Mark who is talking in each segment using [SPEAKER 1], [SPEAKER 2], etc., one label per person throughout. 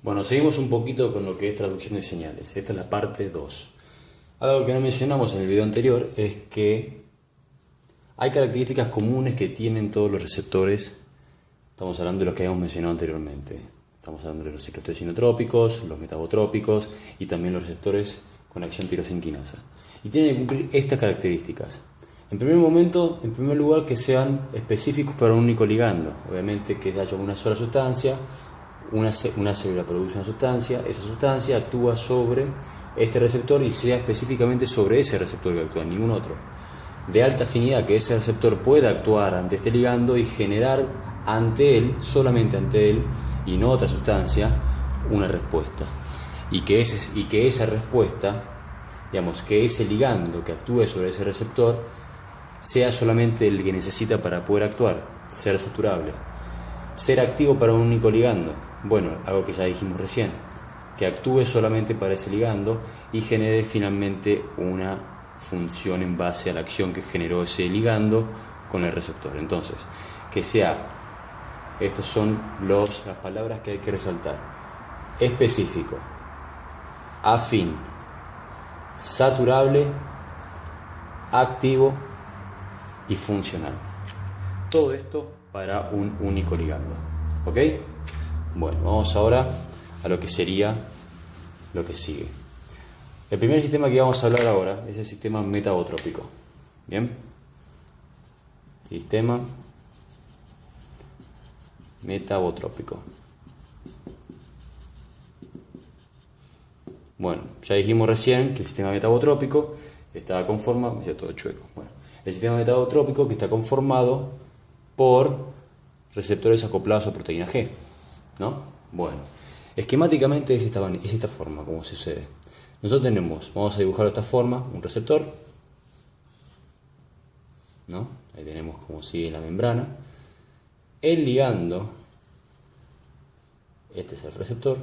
[SPEAKER 1] Bueno, seguimos un poquito con lo que es traducción de señales. Esta es la parte 2. Algo que no mencionamos en el video anterior es que hay características comunes que tienen todos los receptores. Estamos hablando de los que habíamos mencionado anteriormente. Estamos hablando de los receptores sinotrópicos, los metabotrópicos y también los receptores con acción tirosinquinasa. Y tienen que cumplir estas características. En primer lugar, que sean específicos para un único ligando. Obviamente que haya una sola sustancia, una célula produce una sustancia, esa sustancia actúa sobre este receptor y sea específicamente sobre ese receptor que actúa, en ningún otro. De alta afinidad, que ese receptor pueda actuar ante este ligando y generar ante él, solamente ante él, y no otra sustancia, una respuesta. Y que esa respuesta, digamos, que ese ligando que actúe sobre ese receptor sea solamente el que necesita para poder actuar, ser saturable. Ser activo para un único ligando, bueno, algo que ya dijimos recién, que actúe solamente para ese ligando y genere finalmente una función en base a la acción que generó ese ligando con el receptor. Entonces, que sea, estas son las palabras que hay que resaltar: específico, afín, saturable, activo y funcional. Todo esto para un único ligando. ¿Ok? Bueno, vamos ahora a lo que sería lo que sigue. El primer sistema que vamos a hablar ahora es el sistema metabotrópico. ¿Bien? Sistema metabotrópico. Bueno, ya dijimos recién que el sistema metabotrópico estaba conformado, ya todo chueco. Bueno, el sistema metabotrópico que está conformado por receptores acoplados a proteína G, ¿no? Bueno, esquemáticamente es esta forma como sucede. Nosotros vamos a dibujar de esta forma, un receptor, ¿no? Ahí tenemos como sigue la membrana. El ligando, este es el receptor.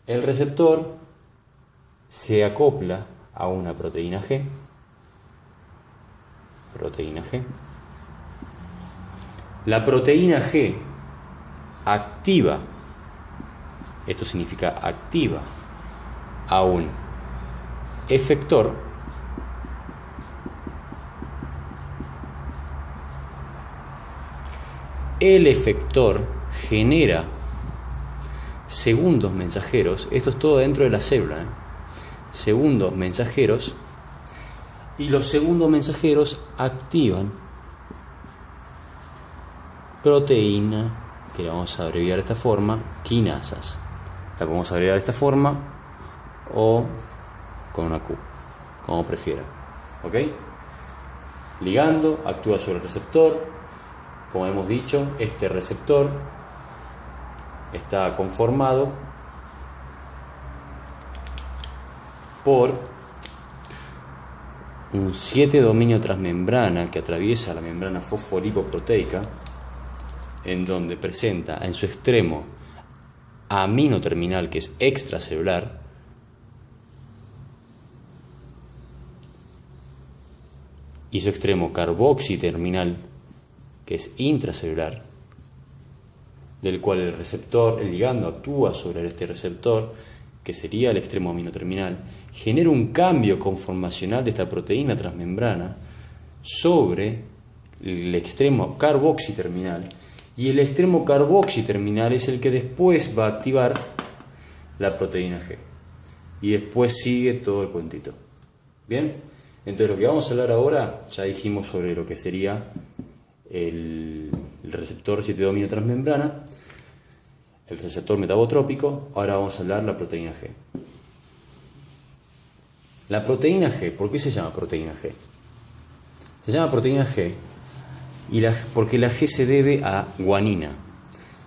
[SPEAKER 1] El receptor se acopla a una proteína G. La proteína G activa, esto significa activa, a un efector el efector genera segundos mensajeros, esto es todo dentro de la célula, segundos mensajeros, y los segundos mensajeros activan proteína, que la vamos a abreviar de esta forma, quinasas. La podemos abreviar de esta forma o con una Q, como prefiera. ¿Ok? Ligando, actúa sobre el receptor. Como hemos dicho, este receptor está conformado por un 7 dominio transmembrana que atraviesa la membrana fosfolipoproteica, en donde presenta en su extremo amino terminal, que es extracelular, y su extremo carboxi terminal, que es intracelular, del cual el ligando actúa sobre este receptor, que sería el extremo amino terminal, genera un cambio conformacional de esta proteína transmembrana sobre el extremo carboxi terminal, y el extremo carboxi terminal es el que después va a activar la proteína G. Y después sigue todo el cuentito. ¿Bien? Entonces lo que vamos a hablar ahora, ya dijimos sobre lo que sería el receptor 7 dominio transmembrana, el receptor metabotrópico. Ahora vamos a hablar de la proteína G. La proteína G, ¿por qué se llama proteína G? Se llama proteína G porque la G se debe a guanina.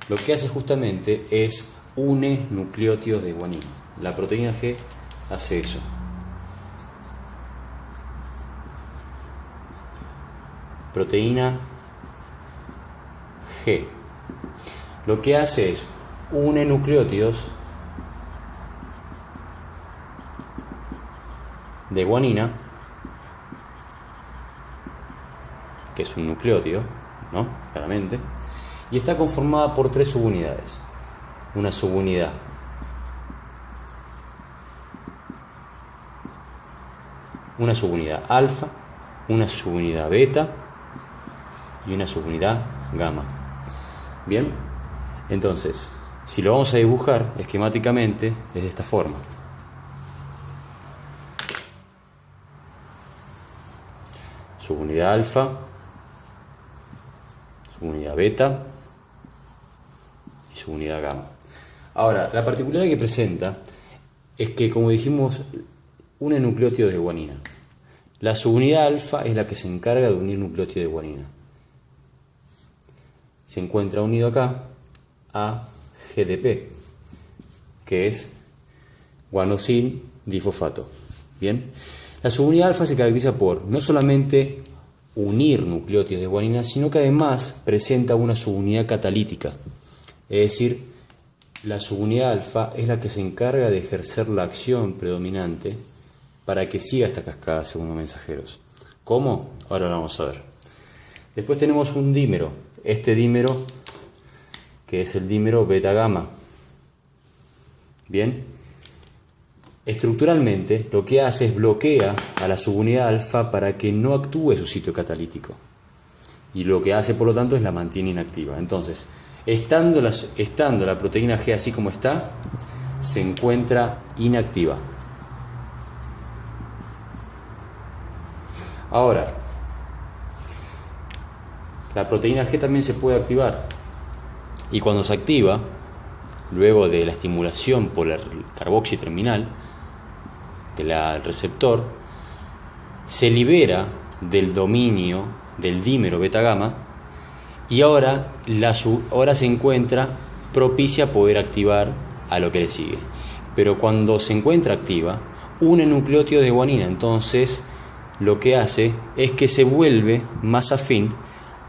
[SPEAKER 1] Lo que hace justamente es une nucleótidos de guanina. La proteína G hace eso. Proteína G lo que hace es une nucleótidos de guanina, que es un nucleótido, ¿no? Claramente, y está conformada por 3 subunidades. una subunidad. Una subunidad alfa, una subunidad beta y una subunidad gamma. Bien, entonces, si lo vamos a dibujar esquemáticamente, es de esta forma. Subunidad alfa, subunidad beta y subunidad gamma. Ahora, la particularidad que presenta es que, como dijimos, une nucleótidos de guanina. La subunidad alfa es la que se encarga de unir nucleótidos de guanina. Se encuentra unido acá a GDP, que es guanosil difosfato. Bien, la subunidad alfa se caracteriza por no solamente unir nucleótidos de guanina, sino que además presenta una subunidad catalítica. Es decir, la subunidad alfa es la que se encarga de ejercer la acción predominante para que siga esta cascada de segundos mensajeros. ¿Cómo? Ahora lo vamos a ver. Después tenemos un dímero. Este dímero, que es el dímero beta-gamma. Bien. Estructuralmente, lo que hace es bloquea a la subunidad alfa para que no actúe su sitio catalítico. Y lo que hace, por lo tanto, es la mantiene inactiva. Entonces, estando la proteína G así como está, se encuentra inactiva. Ahora, la proteína G también se puede activar. Y cuando se activa, luego de la estimulación por el carboxiterminal del receptor, se libera del dominio del dímero beta-gamma y ahora se encuentra propicia a poder activar a lo que le sigue. Pero cuando se encuentra activa, une nucleótidos de guanina, entonces lo que hace es que se vuelve más afín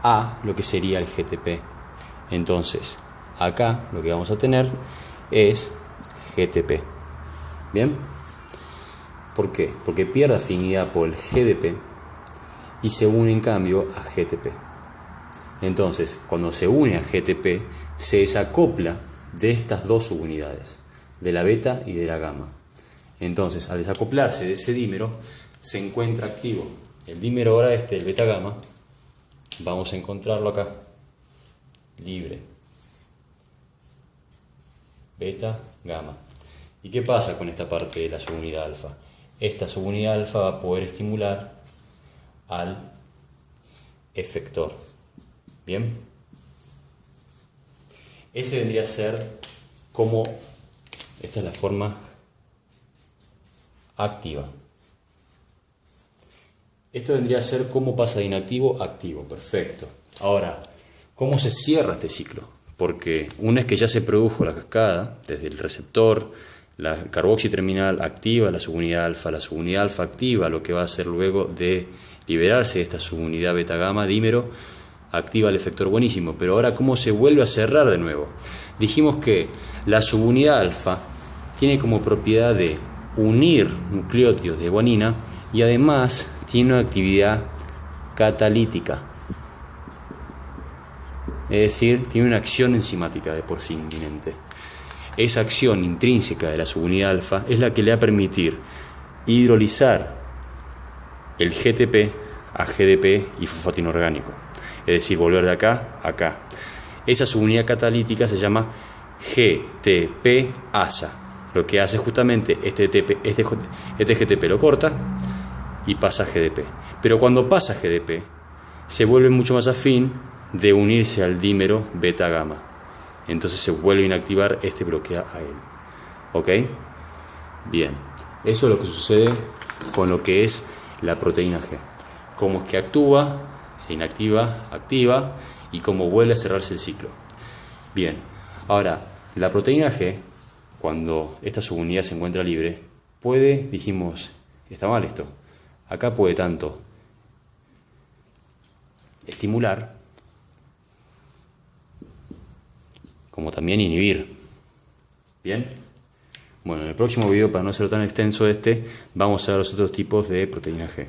[SPEAKER 1] a lo que sería el GTP. Entonces, acá lo que vamos a tener es GTP. ¿Bien? ¿Por qué? Porque pierde afinidad por el GDP y se une en cambio a GTP. Entonces, cuando se une a GTP, se desacopla de estas dos subunidades, de la beta y de la gamma. Entonces, al desacoplarse de ese dímero, se encuentra activo el dímero ahora el beta-gamma. Vamos a encontrarlo acá, libre. Beta-gamma. ¿Y qué pasa con esta parte de la subunidad alfa? Esta subunidad alfa va a poder estimular al efector. ¿Bien? Ese vendría a ser como, esta es la forma activa. Esto vendría a ser cómo pasa de inactivo a activo. Perfecto. Ahora, ¿cómo se cierra este ciclo? Porque una vez que ya se produjo la cascada, desde el receptor, la carboxiterminal activa la subunidad alfa activa lo que va a hacer luego de liberarse de esta subunidad beta-gamma dímero, activa el efector buenísimo. Pero ahora, ¿cómo se vuelve a cerrar de nuevo? Dijimos que la subunidad alfa tiene como propiedad de unir nucleótidos de guanina y además tiene una actividad catalítica. Es decir, tiene una acción enzimática de por sí inminente. Esa acción intrínseca de la subunidad alfa es la que le va a permitir hidrolizar el GTP a GDP y fosfato inorgánico. Es decir, volver de acá a acá. Esa subunidad catalítica se llama GTP-ASA. Lo que hace justamente este GTP lo corta y pasa a GDP. Pero cuando pasa a GDP, se vuelve mucho más afín de unirse al dímero beta-gamma. Entonces se vuelve a inactivar, bloquea a él. ¿Ok? Bien. Eso es lo que sucede con lo que es la proteína G. Cómo es que actúa, se inactiva, activa y cómo vuelve a cerrarse el ciclo. Bien. Ahora, la proteína G, cuando esta subunidad se encuentra libre, puede, dijimos, está mal esto, acá puede tanto estimular como también inhibir. Bien. Bueno, en el próximo video, para no ser tan extenso vamos a ver los otros tipos de proteína G.